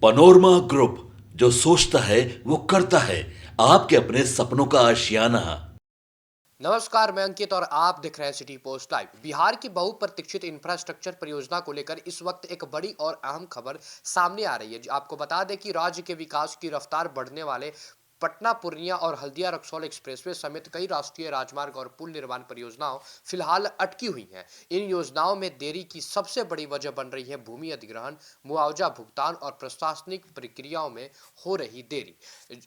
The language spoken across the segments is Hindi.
पनोरमा ग्रुप, जो सोचता है वो करता है। आपके अपने सपनों का आशियाना। नमस्कार, मैं अंकित और आप देख रहे हैं सिटी पोस्ट लाइव। बिहार की बहुप्रतीक्षित इंफ्रास्ट्रक्चर परियोजना को लेकर इस वक्त एक बड़ी और अहम खबर सामने आ रही है। आपको बता दें कि राज्य के विकास की रफ्तार बढ़ने वाले पटना पूर्णिया और हल्दिया रक्सौल एक्सप्रेसवे समेत कई राष्ट्रीय राजमार्ग और पुल निर्माण परियोजनाओं फिलहाल अटकी हुई हैं। इन योजनाओं में देरी की सबसे बड़ी वजह बन रही है भूमि अधिग्रहण, मुआवजा भुगतान और प्रशासनिक प्रक्रियाओं में हो रही देरी।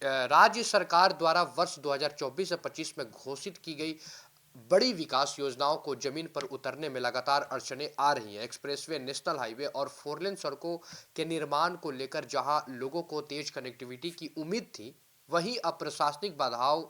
राज्य सरकार द्वारा वर्ष 2024 से 25 में घोषित की गई बड़ी विकास योजनाओं को जमीन पर उतरने में लगातार अड़चनें आ रही हैं। एक्सप्रेसवे, नेशनल हाईवे और फोरलेन सड़कों के निर्माण को लेकर जहां लोगों को तेज कनेक्टिविटी की उम्मीद थी, वहीं अप्रशासनिक बाधाओं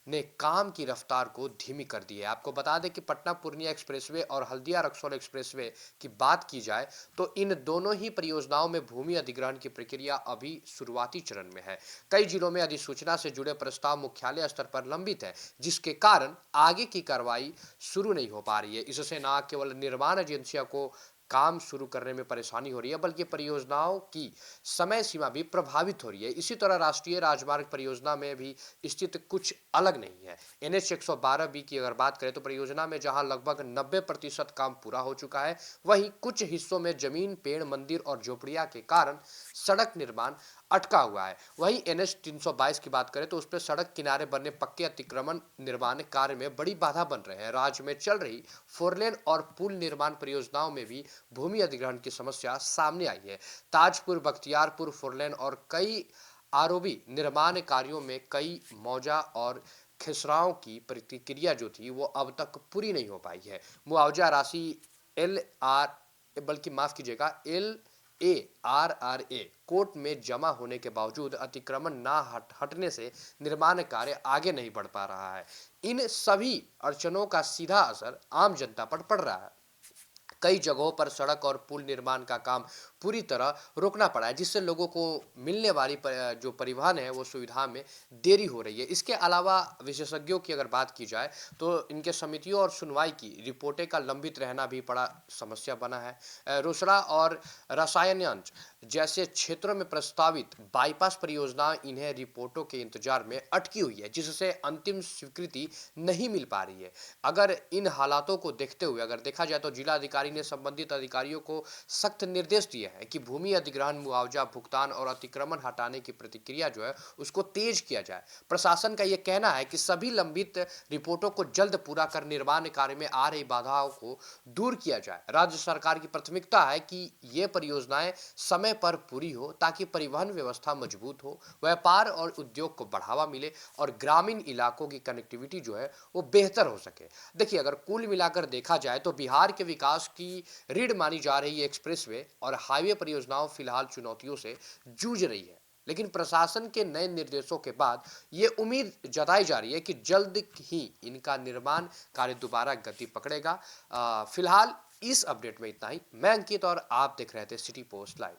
ने काम की रफ्तार को धीमी कर दी है। आपको बता दें कि पटना पूर्णिया एक्सप्रेसवे और हल्दिया रक्सौल एक्सप्रेसवे की बात की जाए तो इन दोनों ही परियोजनाओं में भूमि अधिग्रहण की प्रक्रिया अभी शुरुआती चरण में है। कई जिलों में अधिसूचना से जुड़े प्रस्ताव मुख्यालय स्तर पर लंबित है, जिसके कारण आगे की कार्रवाई शुरू नहीं हो पा रही है। इससे न केवल निर्माण एजेंसियों को काम शुरू करने में परेशानी हो रही है, बल्कि परियोजनाओं की समय सीमा भी प्रभावित हो रही है। इसी तरह राष्ट्रीय राजमार्ग परियोजना में भी स्थिति कुछ अलग नहीं है। NH 112 बी की अगर बात करें तो परियोजना में जहां लगभग 90% काम पूरा हो चुका है, वहीं कुछ हिस्सों में जमीन, पेड़, मंदिर और झोपड़ियां के कारण सड़क निर्माण अटका हुआ है। वहीं NH 322 की बात करें तो उस पर सड़क किनारे बने पक्के अतिक्रमण निर्माण कार्य में बड़ी बाधा बन रहे हैं। राज्य में चल रही फोरलेन और पुल निर्माण परियोजनाओं में भी भूमि अधिग्रहण की समस्या सामने आई है। ताजपुर, बख्तियारपुर फोरलेन और कई आरओबी निर्माण कार्यों में कई मौजा और खसराओं की प्रतिक्रिया जो थी वो अब तक पूरी नहीं हो पाई है। मुआवजा राशि एल आर बल्कि माफ कीजिएगा LARRA कोर्ट में जमा होने के बावजूद अतिक्रमण ना हटने से निर्माण कार्य आगे नहीं बढ़ पा रहा है। इन सभी अड़चनों का सीधा असर आम जनता पर पड़ रहा है। कई जगहों पर सड़क और पुल निर्माण का काम पूरी तरह रोकना पड़ा है, जिससे लोगों को मिलने वाली जो परिवहन है वो सुविधा में देरी हो रही है। इसके अलावा विशेषज्ञों की अगर बात की जाए तो इनके समितियों और सुनवाई की रिपोर्टें का लंबित रहना भी बड़ा समस्या बना है। रोसड़ा और रसायनंज जैसे क्षेत्रों में प्रस्तावित बाईपास परियोजना इन्हें रिपोर्टों के इंतजार में अटकी हुई है, जिससे अंतिम स्वीकृति नहीं मिल पा रही है। अगर इन हालातों को देखते हुए अगर देखा जाए तो जिला अधिकारी ने संबंधित अधिकारियों को सख्त निर्देश दिए हैं कि भूमि अधिग्रहण, मुआवजा भुगतान और अतिक्रमण हटाने की प्रतिक्रिया जो है उसको तेज किया जाए। प्रशासन का यह कहना है कि सभी लंबित रिपोर्टों को जल्द पूरा कर निर्माण कार्य में आ रही बाधाओं को दूर किया जाए। राज्य सरकार की प्राथमिकता है कि ये परियोजनाएं समय पर पूरी हो, ताकि परिवहन व्यवस्था मजबूत हो, व्यापार और उद्योग को बढ़ावा मिले और ग्रामीण इलाकों की कनेक्टिविटी जो है वो बेहतर हो सके। देखिए, अगर कुल मिलाकर देखा जाए तो बिहार के विकास की रीढ़ मानी जा रही एक्सप्रेसवे और हाईवे परियोजनाओं फिलहाल चुनौतियों से जूझ रही है, लेकिन प्रशासन के नए निर्देशों के बाद ये उम्मीद जताई जा रही है कि जल्द ही इनका निर्माण कार्य दोबारा गति पकड़ेगा। फिलहाल इस अपडेट में इतना ही। मैं अंकित और आप देख रहे थे सिटी पोस्ट लाइव।